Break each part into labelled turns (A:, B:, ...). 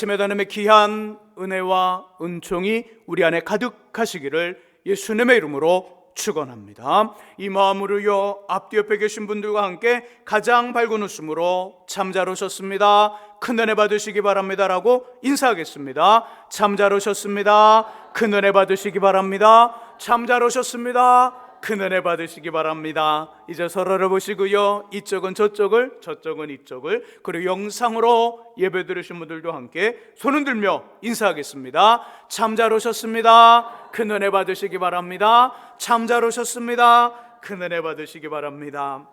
A: 아침에 나눔의 귀한 은혜와 은총이 우리 안에 가득하시기를 예수님의 이름으로 축원합니다. 이 마음으로요, 앞뒤 옆에 계신 분들과 함께 가장 밝은 웃음으로 참 잘 오셨습니다, 큰 은혜 받으시기 바랍니다라고 인사하겠습니다. 참 잘 오셨습니다, 큰 은혜 받으시기 바랍니다. 참 잘 오셨습니다, 큰 은혜 받으시기 바랍니다. 이제 서로를 보시고요, 이쪽은 저쪽을, 저쪽은 이쪽을, 그리고 영상으로 예배 드리신 분들도 함께 손을 들며 인사하겠습니다. 참 잘 오셨습니다, 큰 은혜 받으시기 바랍니다. 참 잘 오셨습니다, 큰 은혜 받으시기 바랍니다.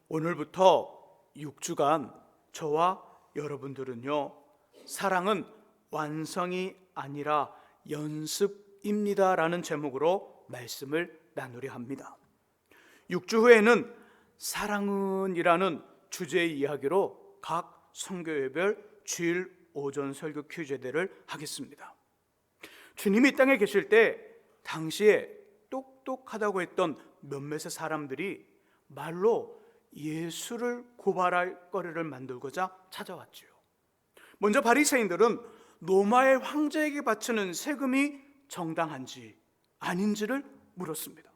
A: 오늘부터 6주간 저와 여러분들은요, 사랑은 완성이 아니라 연습입니다 라는 제목으로 말씀을 나누려 합니다. 6주 후에는 사랑은 이라는 주제의 이야기로 각 선교회별 주일 오전 설교 큐제대를 하겠습니다. 주님이 이 땅에 계실 때 당시에 똑똑하다고 했던 몇몇의 사람들이 말로 예수를 고발할 거리를 만들고자 찾아왔지요. 먼저 바리새인들은 로마의 황제에게 바치는 세금이 정당한지 아닌지를 물었습니다.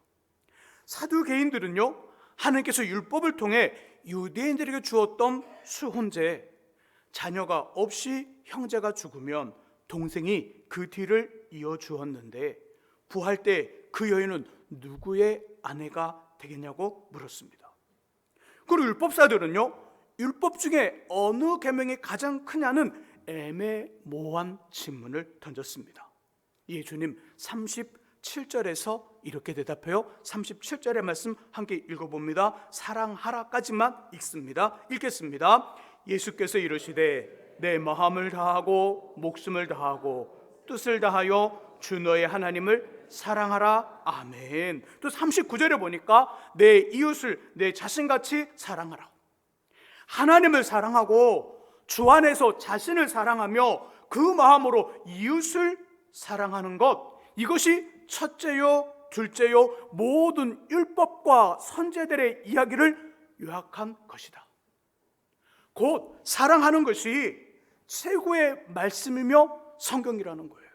A: 사두개인들은요, 하나님께서 율법을 통해 유대인들에게 주었던 수혼제, 자녀가 없이 형제가 죽으면 동생이 그 뒤를 이어주었는데 부활 때 그 여인은 누구의 아내가 되겠냐고 물었습니다. 그리고 율법사들은요, 율법 중에 어느 계명이 가장 크냐는 애매모호한 질문을 던졌습니다. 예수님 37절에서 이렇게 대답해요. 37절의 말씀 함께 읽어봅니다. 사랑하라까지만 읽습니다. 읽겠습니다. 예수께서 이르시되 내 마음을 다하고 목숨을 다하고 뜻을 다하여 주 너의 하나님을 사랑하라. 아멘. 또 39절에 보니까 내 이웃을 내 자신같이 사랑하라. 하나님을 사랑하고 주 안에서 자신을 사랑하며 그 마음으로 이웃을 사랑하는 것, 이것이 첫째요 둘째요 모든 율법과 선제들의 이야기를 요약한 것이다. 곧 사랑하는 것이 최고의 말씀이며 성경이라는 거예요.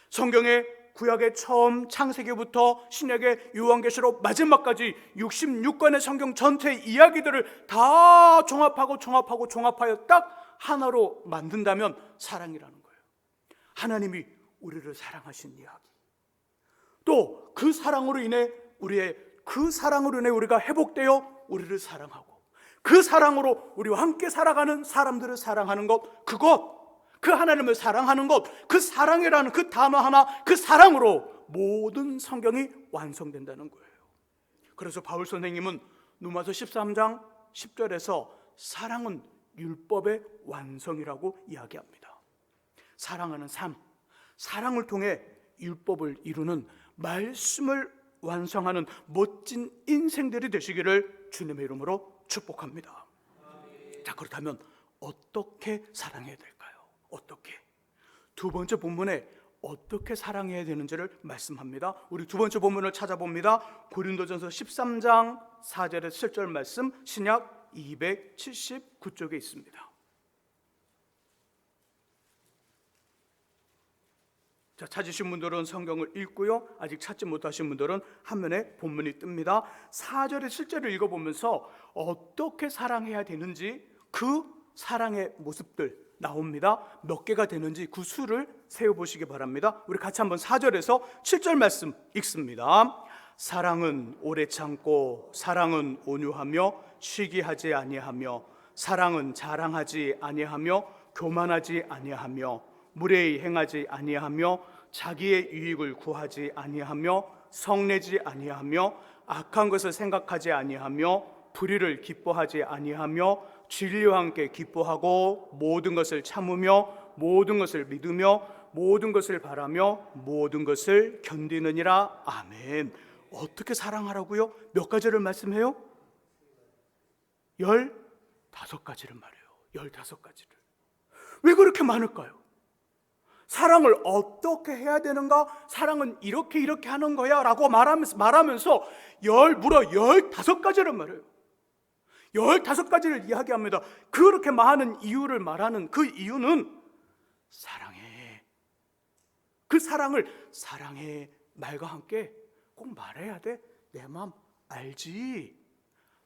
A: 성경의 구약의 처음 창세기부터 신약의 요한계시록 마지막까지 66권의 성경 전체 이야기들을 다 종합하여 딱 하나로 만든다면 사랑이라는 거예요. 하나님이 우리를 사랑하신 이야기, 또 그 사랑으로 인해 우리가 회복되어 우리를 사랑하고 그 사랑으로 우리와 함께 살아가는 사람들을 사랑하는 것, 그 하나님을 사랑하는 것, 그 사랑이라는 그 단어 하나, 그 사랑으로 모든 성경이 완성된다는 거예요. 그래서 바울 선생님은 로마서 13장 10절에서 사랑은 율법의 완성이라고 이야기합니다. 사랑하는 삶, 사랑을 통해 율법을 이루는 말씀을 완성하는 멋진 인생들이 되시기를 주님의 이름으로 축복합니다. 자, 그렇다면 어떻게 사랑해야 될까요? 어떻게? 두 번째 본문에 어떻게 사랑해야 되는지를 말씀합니다. 우리 두 번째 본문을 찾아봅니다. 고린도전서 13장 4절에서 7절 말씀, 신약 279쪽에 있습니다. 자, 찾으신 분들은 성경을 읽고요, 아직 찾지 못하신 분들은 화면에 본문이 뜹니다. 4절에 7절을 읽어보면서 어떻게 사랑해야 되는지 그 사랑의 모습들 나옵니다. 몇 개가 되는지 그 수를 세어보시기 바랍니다. 우리 같이 한번 4절에서 7절 말씀 읽습니다. 사랑은 오래 참고 사랑은 온유하며 시기하지 아니하며 사랑은 자랑하지 아니하며 교만하지 아니하며 무례히 행하지 아니하며 자기의 유익을 구하지 아니하며 성내지 아니하며 악한 것을 생각하지 아니하며 불의를 기뻐하지 아니하며 진리와 함께 기뻐하고 모든 것을 참으며 모든 것을 믿으며 모든 것을 바라며 모든 것을 견디느니라. 아멘. 어떻게 사랑하라고요? 몇 가지를 말씀해요? 15가지를 말해요. 15가지를. 왜 그렇게 많을까요? 사랑을 어떻게 해야 되는가? 사랑은 이렇게 하는 거야 라고 말하면서 무려 15가지를 말해요. 15가지를 이야기합니다. 그렇게 많은 이유를 말하는 그 이유는 사랑해. 그 사랑을 사랑해 말과 함께 꼭 말해야 돼. 내 마음 알지?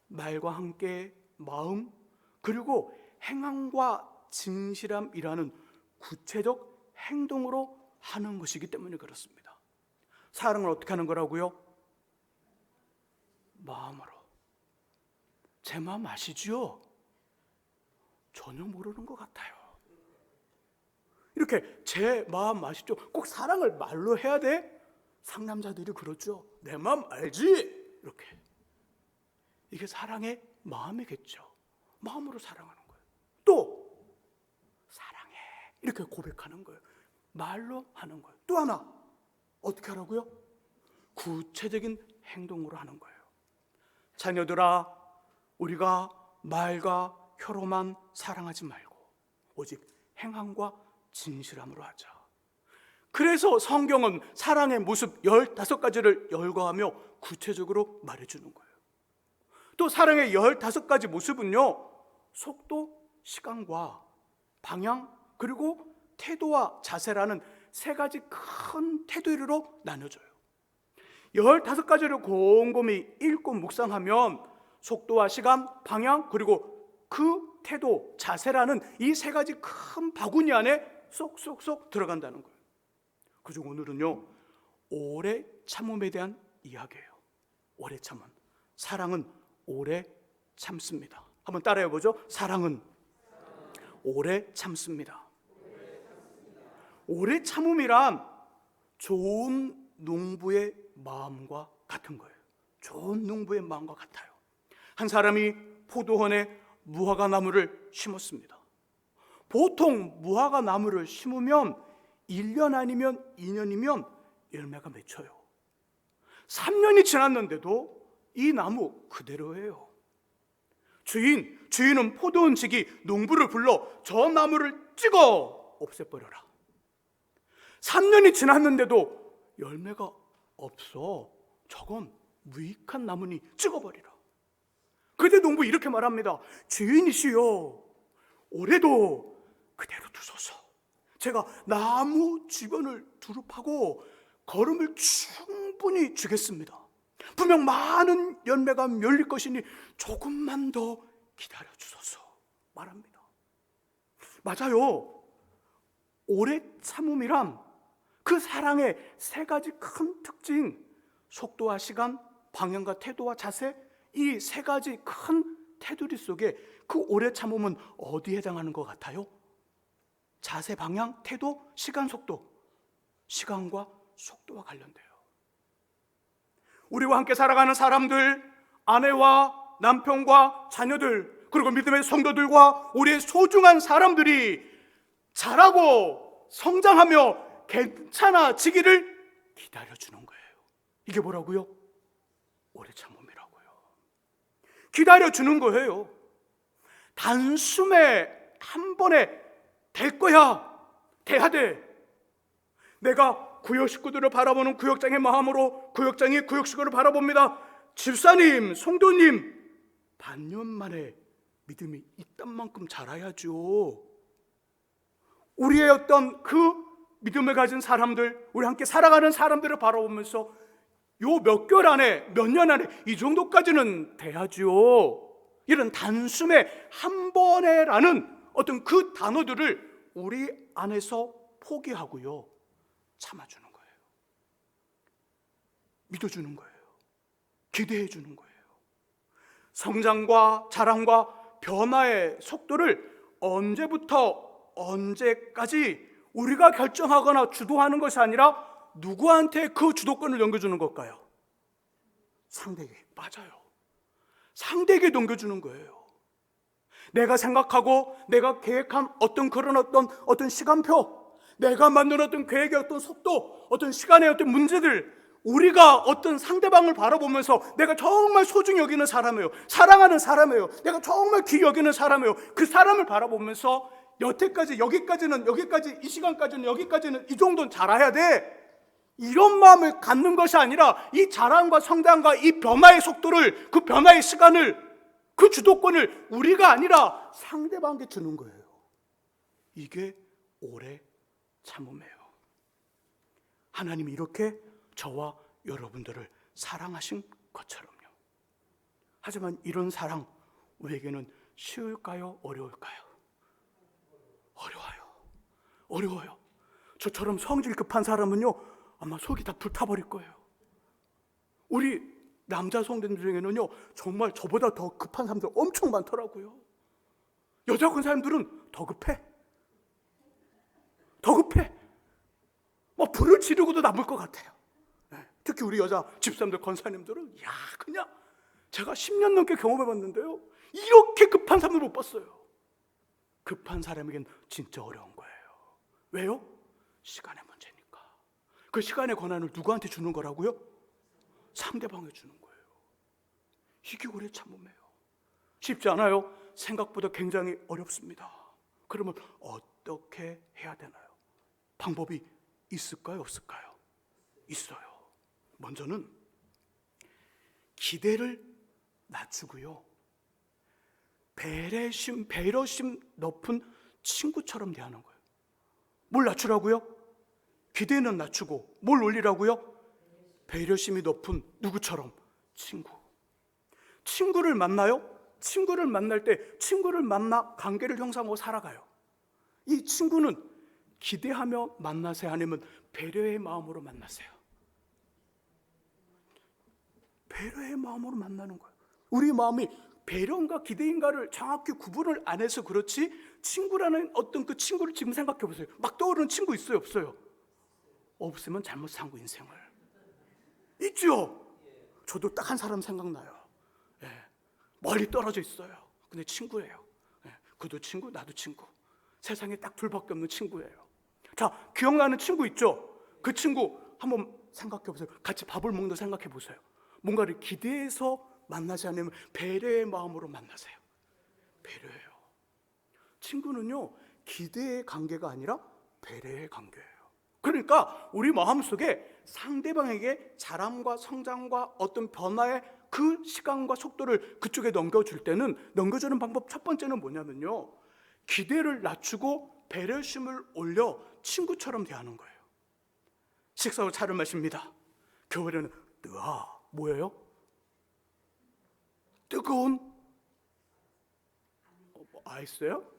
A: 말과 함께 마음, 그리고 행함과 진실함이라는 구체적 행동으로 하는 것이기 때문에 그렇습니다. 사랑을 어떻게 하는 거라고요? 마음으로. 제 마음 아시지요? 전혀 모르는 것 같아요. 이렇게 제 마음 아시죠? 꼭 사랑을 말로 해야 돼? 상남자들이 그러죠. 내 마음 알지? 이렇게. 이게 사랑의 마음이겠죠. 마음으로 사랑하는 거예요. 또 사랑해 이렇게 고백하는 거예요. 말로 하는 거예요. 또 하나 어떻게 하라고요? 구체적인 행동으로 하는 거예요. 자녀들아, 우리가 말과 혀로만 사랑하지 말고 오직 행함과 진실함으로 하자. 그래서 성경은 사랑의 모습 15가지를 열거하며 구체적으로 말해주는 거예요. 또 사랑의 15가지 모습은요, 속도, 시간과 방향, 그리고 태도와 자세라는 3가지 큰 테두리로 나눠져요. 15가지를 곰곰이 읽고 묵상하면 속도와 시간, 방향, 그리고 그 태도, 자세라는 이 3가지 큰 바구니 안에 쏙쏙쏙 들어간다는 거예요. 그중 오늘은요, 오래 참음에 대한 이야기예요. 오래 참음. 사랑은 오래 참습니다. 한번 따라해 보죠. 사랑은 오래 참습니다. 오래 참음이란 좋은 농부의 마음과 같은 거예요. 좋은 농부의 마음과 같아요. 한 사람이 포도원에 무화과 나무를 심었습니다. 보통 무화과 나무를 심으면 1년 아니면 2년이면 열매가 맺혀요. 3년이 지났는데도 이 나무 그대로예요. 주인은 포도원 직위 농부를 불러 저 나무를 찍어 없애버려라. 3년이 지났는데도 열매가 없어. 저건 무익한 나무니 찍어버리라. 그때 농부 이렇게 말합니다. 주인이시여, 올해도 그대로 두소서. 제가 나무 주변을 두릅하고 거름을 충분히 주겠습니다. 분명 많은 열매가 열릴 것이니 조금만 더 기다려 주소서 말합니다. 맞아요. 오래 참음이란 그 사랑의 3가지 큰 특징, 속도와 시간, 방향과 태도와 자세, 이 3가지 큰 테두리 속에 그 오래 참음은 어디에 해당하는 것 같아요? 자세, 방향, 태도, 시간, 속도. 시간과 속도와 관련돼요. 우리와 함께 살아가는 사람들, 아내와 남편과 자녀들, 그리고 믿음의 성도들과 우리의 소중한 사람들이 자라고 성장하며 괜찮아지기를 기다려주는 거예요. 이게 뭐라고요? 오래 참음이라고요. 기다려주는 거예요. 단숨에 한 번에 될 거야, 돼야 돼. 내가 구역 식구들을 바라보는 구역장의 마음으로 구역장이 구역 식구를 바라봅니다. 집사님, 성도님, 반년 만에 믿음이 이딴 만큼 자라야죠. 우리의 어떤 그 믿음을 가진 사람들, 우리 함께 살아가는 사람들을 바라보면서 요 몇 개월 안에, 몇 년 안에 이 정도까지는 돼야죠. 이런 단숨에 한 번에라는 어떤 그 단어들을 우리 안에서 포기하고요, 참아주는 거예요. 믿어주는 거예요. 기대해주는 거예요. 성장과 자랑과 변화의 속도를 언제부터 언제까지 우리가 결정하거나 주도하는 것이 아니라 누구한테 그 주도권을 넘겨주는 걸까요? 상대에게. 맞아요. 상대에게 넘겨주는 거예요. 내가 생각하고 내가 계획한 어떤 그런 어떤 시간표, 내가 만든 어떤 계획의 어떤 속도, 어떤 시간의 어떤 문제들, 우리가 어떤 상대방을 바라보면서 내가 정말 소중히 여기는 사람이에요. 사랑하는 사람이에요. 내가 정말 귀히 여기는 사람이에요. 그 사람을 바라보면서 여태까지, 여기까지, 이 시간까지는, 여기까지는, 이 정도는 자라야 돼. 이런 마음을 갖는 것이 아니라 이 자랑과 성장과 이 변화의 속도를, 그 변화의 시간을 그 주도권을 우리가 아니라 상대방에게 주는 거예요. 이게 오래 참음이에요. 하나님이 이렇게 저와 여러분들을 사랑하신 것처럼요. 하지만 이런 사랑 우리에게는 쉬울까요? 어려울까요? 어려워요. 저처럼 성질 급한 사람은요, 아마 속이 다 불타버릴 거예요. 우리 남자 성도들 중에는요, 정말 저보다 더 급한 사람들 엄청 많더라고요. 여자 권사님들은 더 급해. 뭐 불을 지르고도 남을 것 같아요. 특히 우리 여자 집사님들, 권사님들은 그냥 제가 10년 넘게 경험해봤는데요, 이렇게 급한 사람을 못 봤어요. 급한 사람에겐 진짜 어려운 거예요. 왜요? 시간의 문제니까. 그 시간의 권한을 누구한테 주는 거라고요? 상대방에 주는 거예요. 이게 오래 참음이에요. 쉽지 않아요. 생각보다 굉장히 어렵습니다. 그러면 어떻게 해야 되나요? 방법이 있을까요? 없을까요? 있어요. 먼저는 기대를 낮추고요, 배려심 높은 친구처럼 대하는 거예요. 뭘 낮추라고요? 기대는 낮추고 뭘 올리라고요? 배려심이 높은 누구처럼? 친구. 친구를 만나요? 친구를 만날 때 친구를 만나 관계를 형성하고 살아가요. 이 친구는 기대하며 만나세요? 아니면 배려의 마음으로 만나세요? 배려의 마음으로 만나는 거예요. 우리 마음이 배려인가 기대인가를 정확히 구분을 안 해서 그렇지, 친구라는 어떤 그 친구를 지금 생각해 보세요. 막 떠오르는 친구 있어요? 없어요? 없으면 잘못 산 거 인생을. 있죠? 저도 딱 한 사람 생각나요. 멀리 떨어져 있어요. 근데 친구예요. 그도 친구, 나도 친구. 세상에 딱 둘밖에 없는 친구예요. 자, 기억나는 친구 있죠? 그 친구 한번 생각해 보세요. 같이 밥을 먹는 거 생각해 보세요. 뭔가를 기대해서 만나지 않으면 배려의 마음으로 만나세요. 배려예요. 친구는요, 기대의 관계가 아니라 배려의 관계예요. 그러니까 우리 마음속에 상대방에게 자랑과 성장과 어떤 변화의 그 시간과 속도를 그쪽에 넘겨줄 때는, 넘겨주는 방법 첫 번째는 뭐냐면요, 기대를 낮추고 배려심을 올려 친구처럼 대하는 거예요. 식사 후 차를 마십니다. 겨울에는 뭐예요? 뜨거운 아이스요?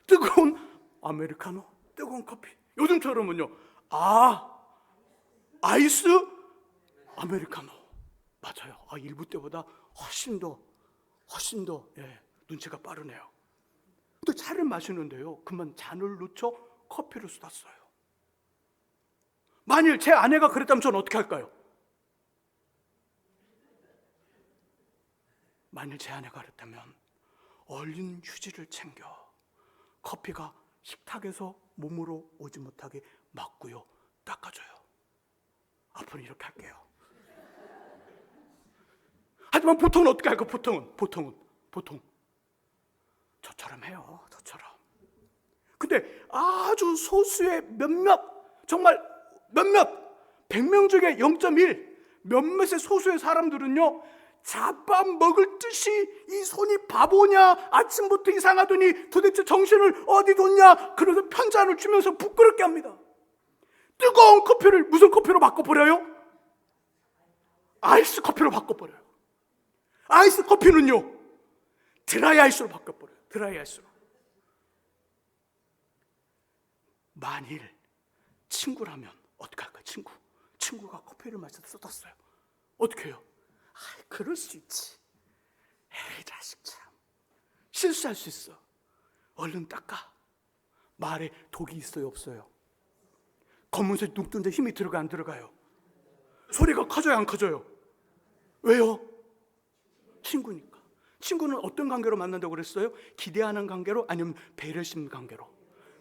A: 뜨거운 아메리카노, 뜨거운 커피. 요즘처럼은요, 아이스 아메리카노. 맞아요. 일부 때보다 훨씬 더 눈치가 빠르네요. 또 차를 마시는데요, 그만 잔을 놓쳐 커피를 쏟았어요. 만일 제 아내가 그랬다면 저는 어떻게 할까요? 만일 제 아내가 그랬다면 얼른 휴지를 챙겨 커피가 식탁에서 몸으로 오지 못하게 막고요, 닦아줘요. 앞으로 이렇게 할게요. 하지만 보통은 어떻게 할까요? 보통 저처럼 해요. 저처럼. 근데 아주 소수의 정말 몇몇 100명 중에 0.1 몇몇의 소수의 사람들은요, 잡아먹을 듯이 이 손이 바보냐, 아침부터 이상하더니 도대체 정신을 어디 뒀냐, 그래서 편지안을 주면서 부끄럽게 합니다. 뜨거운 커피를 무슨 커피로 바꿔버려요? 아이스 커피로 바꿔버려요. 아이스 커피는요, 드라이 아이스로 바꿔버려요. 드라이 아이스로. 만일 친구라면 어떻게 할까요? 친구가 커피를 마셔서 쏟았어요. 어떻게 해요? 그럴 수 있지. 에이, 자식 참, 실수할 수 있어. 얼른 닦아. 말에 독이 있어요, 없어요? 검은색 눅둔데 힘이 들어가, 안 들어가요? 소리가 커져요, 안 커져요? 왜요? 친구니까. 친구는 어떤 관계로 만난다고 그랬어요? 기대하는 관계로, 아니면 배려심 관계로?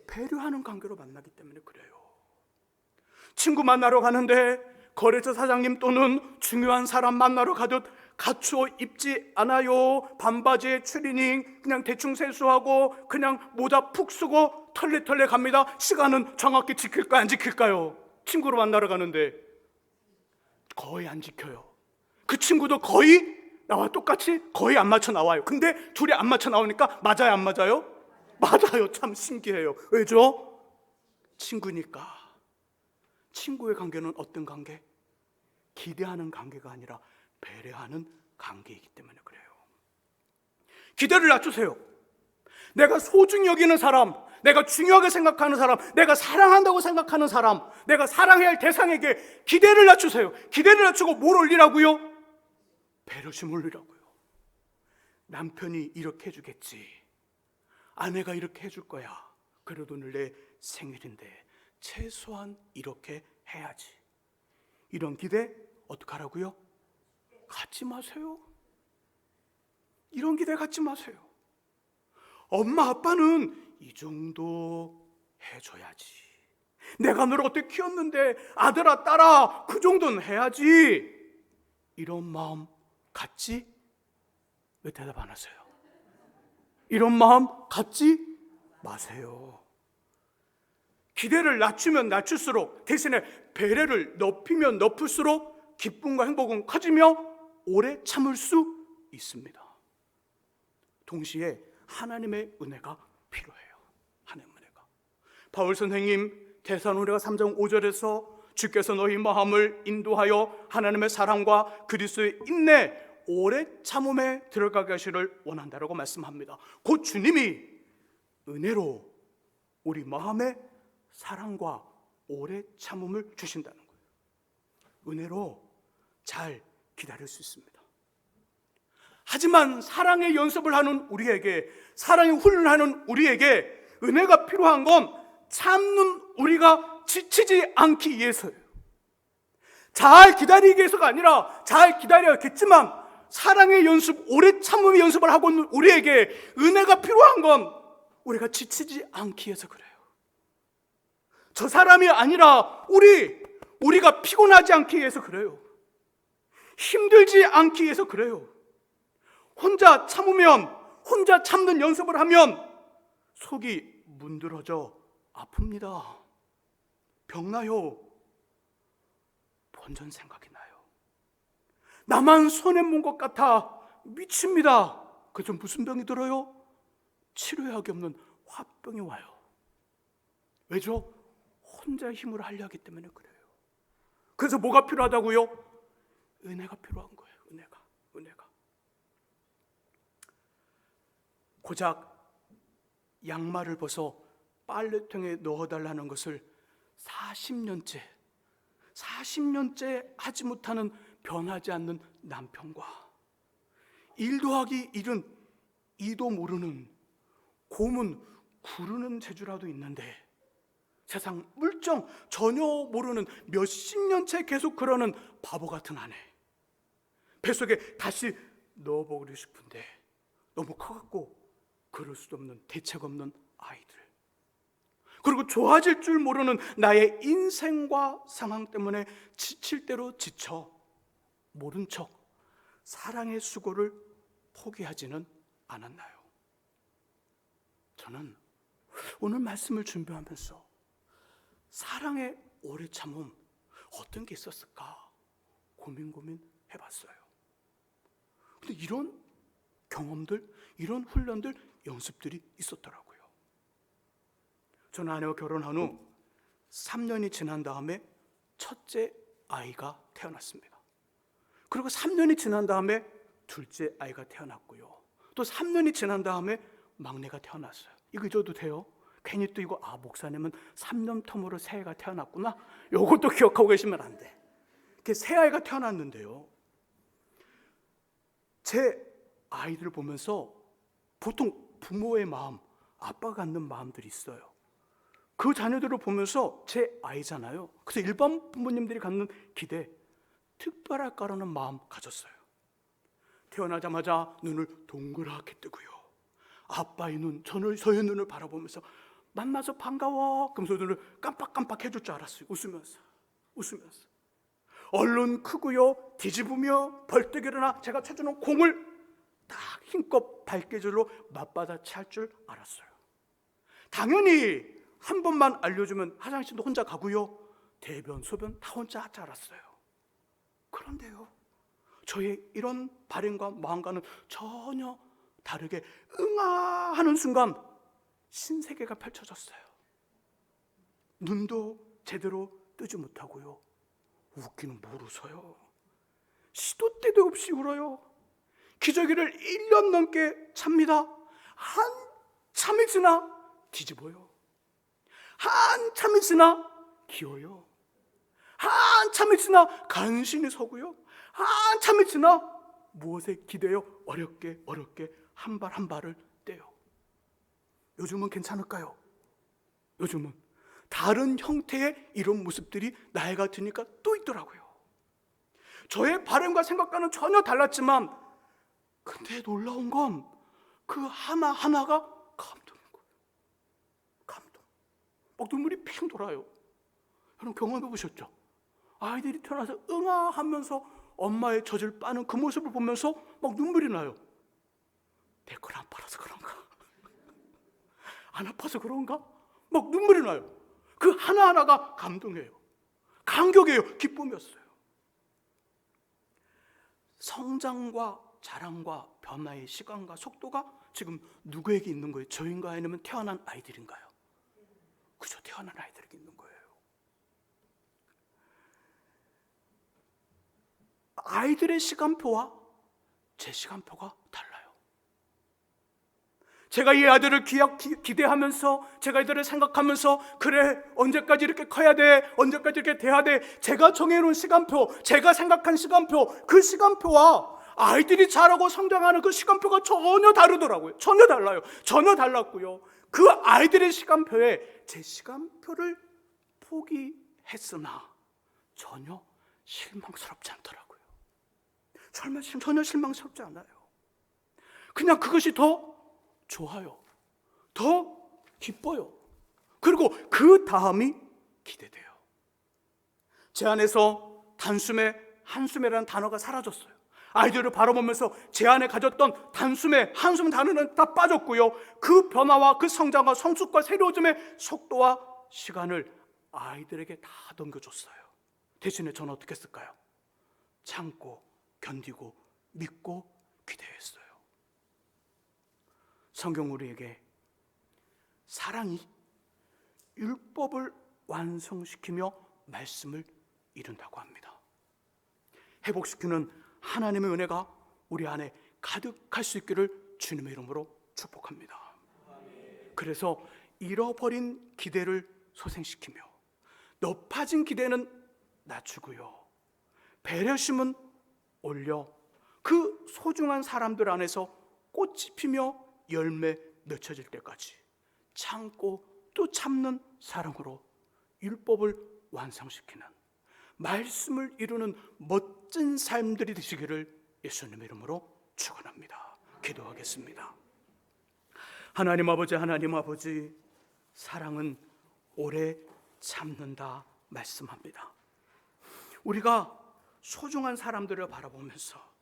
A: 배려하는 관계로 만나기 때문에 그래요. 친구 만나러 가는데 거래처 사장님 또는 중요한 사람 만나러 가듯 갖추어 입지 않아요. 반바지에 추리닝 그냥 대충 세수하고 그냥 모자 푹 쓰고 털레털레 갑니다. 시간은 정확히 지킬까요, 안 지킬까요? 친구로 만나러 가는데 거의 안 지켜요. 그 친구도 거의 나와 똑같이 거의 안 맞춰 나와요. 근데 둘이 안 맞춰 나오니까 맞아요, 안 맞아요? 맞아요. 참 신기해요. 왜죠? 친구니까. 친구의 관계는 어떤 관계? 기대하는 관계가 아니라 배려하는 관계이기 때문에 그래요. 기대를 낮추세요. 내가 소중히 여기는 사람, 내가 중요하게 생각하는 사람, 내가 사랑한다고 생각하는 사람, 내가 사랑해야 할 대상에게 기대를 낮추세요. 기대를 낮추고 뭘 올리라고요? 배려심 올리라고요. 남편이 이렇게 해주겠지, 아내가 이렇게 해줄 거야, 그래도 오늘 내 생일인데 최소한 이렇게 해야지. 이런 기대 어떡하라고요? 갖지 마세요. 이런 기대 갖지 마세요. 엄마 아빠는 이 정도 해줘야지, 내가 너를 어떻게 키웠는데 아들아 딸아 그 정도는 해야지, 이런 마음 갖지? 왜 대답 안 하세요? 이런 마음 갖지 마세요. 기대를 낮추면 낮출수록, 대신에 배려를 높이면 높일수록 기쁨과 행복은 커지며 오래 참을 수 있습니다. 동시에 하나님의 은혜가 필요해요. 하나님의 은혜가. 바울 선생님 데살로니가 3장 5절에서 주께서 너희 마음을 인도하여 하나님의 사랑과 그리스도의 인내, 오래 참음에 들어가게 하시를 원한다라고 말씀합니다. 곧 주님이 은혜로 우리 마음에 사랑과 오래 참음을 주신다는 거예요. 은혜로 잘 기다릴 수 있습니다. 하지만 사랑의 연습을 하는 우리에게, 사랑의 훈련하는 우리에게 은혜가 필요한 건 참는 우리가 지치지 않기 위해서예요. 잘 기다리기 위해서가 아니라, 잘 기다려야겠지만 사랑의 연습, 오래 참음의 연습을 하고 있는 우리에게 은혜가 필요한 건 우리가 지치지 않기 위해서 그래요. 저 사람이 아니라 우리가 피곤하지 않기 위해서 그래요. 힘들지 않기 위해서 그래요. 혼자 참으면, 혼자 참는 연습을 하면 속이 문드러져 아픕니다. 병나요. 본전 생각이 나요. 나만 손해본 것 같아 미칩니다. 그래서 무슨 병이 들어요? 치료약이 없는 화병이 와요. 왜죠? 혼자 힘으로 하려 하기 때문에 그래요. 그래서 뭐가 필요하다고요? 은혜가 필요한 거예요. 은혜가. 고작 양말을 벗어 빨래통에 넣어달라는 것을 40년째 하지 못하는, 변하지 않는 남편과 1 더하기 1은 2도 모르는, 곰은 구르는 재주라도 있는데 세상 물정 전혀 모르는, 몇십 년째 계속 그러는 바보 같은 아내, 뱃속에 다시 넣어보고 싶은데 너무 커갖고 그럴 수도 없는, 대책 없는 아이들, 그리고 좋아질 줄 모르는 나의 인생과 상황 때문에 지칠 대로 지쳐 모른 척 사랑의 수고를 포기하지는 않았나요? 저는 오늘 말씀을 준비하면서 사랑의 오래 참음 어떤 게 있었을까 고민해봤어요. 근데 이런 경험들, 이런 훈련들, 연습들이 있었더라고요. 저는 아내와 결혼한 후 3년이 지난 다음에 첫째 아이가 태어났습니다. 그리고 3년이 지난 다음에 둘째 아이가 태어났고요. 또 3년이 지난 다음에 막내가 태어났어요. 이거 잊어도 돼요? 괜히 또 이거 목사님은 3년 텀으로 새 아이가 태어났구나, 이것도 기억하고 계시면 안 돼. 이렇게 새 아이가 태어났는데요, 제 아이들을 보면서 보통 부모의 마음, 아빠가 갖는 마음들이 있어요. 그 자녀들을 보면서 제 아이잖아요. 그래서 일반 부모님들이 갖는 기대, 특별할까라는 마음 가졌어요. 태어나자마자 눈을 동그랗게 뜨고요, 아빠의 눈, 저의 눈을 바라보면서 만나서 반가워 그러면서 눈을 깜빡깜빡 해줄 줄 알았어요. 웃으면서 얼른 크고요, 뒤집으며 벌떡 일어나 제가 쳐주는 공을 딱 힘껏 발개줄로 맞받아 찰 줄 알았어요. 당연히 한 번만 알려주면 화장실도 혼자 가고요, 대변 소변 다 혼자 할 줄 알았어요. 그런데요, 저의 이런 바램과 마음과는 전혀 다르게 응아하는 순간 신세계가 펼쳐졌어요. 눈도 제대로 뜨지 못하고요. 웃기는 뭘 웃어요. 시도 때도 없이 울어요. 기저귀를 1년 넘게 찹니다. 한참이 지나 뒤집어요. 한참이 지나 기어요. 한참이 지나 간신히 서고요. 한참이 지나 무엇에 기대어 어렵게 한 발 한 발을 떼요. 요즘은 괜찮을까요? 요즘은 다른 형태의 이런 모습들이 나이가 드니까 또 있더라고요. 저의 바람과 생각과는 전혀 달랐지만 근데 놀라운 건 그 하나하나가 감동인 거예요. 감동. 막 눈물이 핑 돌아요. 여러분 경험해 보셨죠? 아이들이 태어나서 응아하면서 엄마의 젖을 빠는 그 모습을 보면서 막 눈물이 나요. 내 걸 안 빨아서 그런가? 안 아파서 그런가? 막 눈물이 나요. 그 하나하나가 감동이에요. 감격이에요. 기쁨이었어요. 성장과 자랑과 변화의 시간과 속도가 지금 누구에게 있는 거예요? 저인가 아니면 태어난 아이들인가요? 그죠, 태어난 아이들에게 있는 거예요. 아이들의 시간표와 제 시간표가 달라요. 제가 이 아들을 기대하면서 제가 이들을 생각하면서 그래 언제까지 이렇게 커야 돼, 언제까지 이렇게 돼야 돼, 제가 정해놓은 시간표, 제가 생각한 시간표, 그 시간표와 아이들이 자라고 성장하는 그 시간표가 전혀 다르더라고요. 전혀 달라요. 전혀 달랐고요. 그 아이들의 시간표에 제 시간표를 포기했으나 전혀 실망스럽지 않더라고요. 전혀 실망스럽지 않아요. 그냥 그것이 더 좋아요. 더 기뻐요. 그리고 그 다음이 기대돼요. 제 안에서 단숨에 한숨이라는 단어가 사라졌어요. 아이들을 바라보면서 제 안에 가졌던 단숨에 한숨 단어는 다 빠졌고요. 그 변화와 그 성장과 성숙과 새로워짐의 속도와 시간을 아이들에게 다 넘겨줬어요. 대신에 저는 어떻게 했을까요? 참고 견디고 믿고 기대했어요. 성경 우리에게 사랑이 율법을 완성시키며 말씀을 이룬다고 합니다. 회복시키는 하나님의 은혜가 우리 안에 가득할 수 있기를 주님의 이름으로 축복합니다. 그래서 잃어버린 기대를 소생시키며 높아진 기대는 낮추고요, 배려심은 올려 그 소중한 사람들 안에서 꽃이 피며 열매 맺혀질 때까지 참고 또 참는 사랑으로 율법을 완성시키는, 말씀을 이루는 멋진 삶들이 되시기를 예수님의 이름으로 축원합니다. 기도하겠습니다. 하나님 아버지, 사랑은 오래 참는다 말씀합니다. 우리가 소중한 사람들을 바라보면서,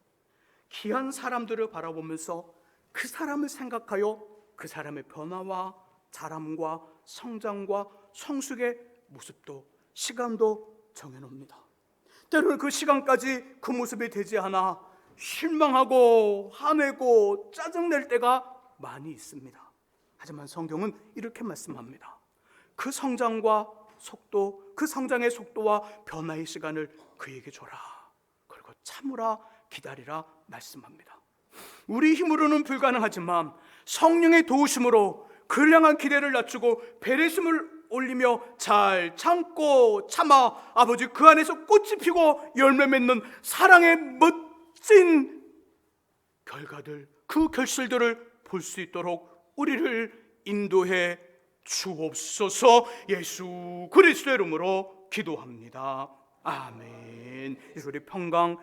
A: 귀한 사람들을 바라보면서 그 사람을 생각하여 그 사람의 변화와 자람과 성장과 성숙의 모습도 시간도 정해놓습니다. 때로는 그 시간까지 그 모습이 되지 않아 실망하고 화내고 짜증낼 때가 많이 있습니다. 하지만 성경은 이렇게 말씀합니다. 그 성장과 속도, 그 성장의 속도와 변화의 시간을 그에게 줘라. 그리고 참으라, 기다리라 말씀합니다. 우리 힘으로는 불가능하지만 성령의 도우심으로 그를 향한 기대를 낮추고 배려심을 올리며 잘 참고 참아 아버지 그 안에서 꽃이 피고 열매 맺는 사랑의 멋진 결과들, 그 결실들을 볼 수 있도록 우리를 인도해 주옵소서. 예수 그리스도의 이름으로 기도합니다. 아멘. 우리 평강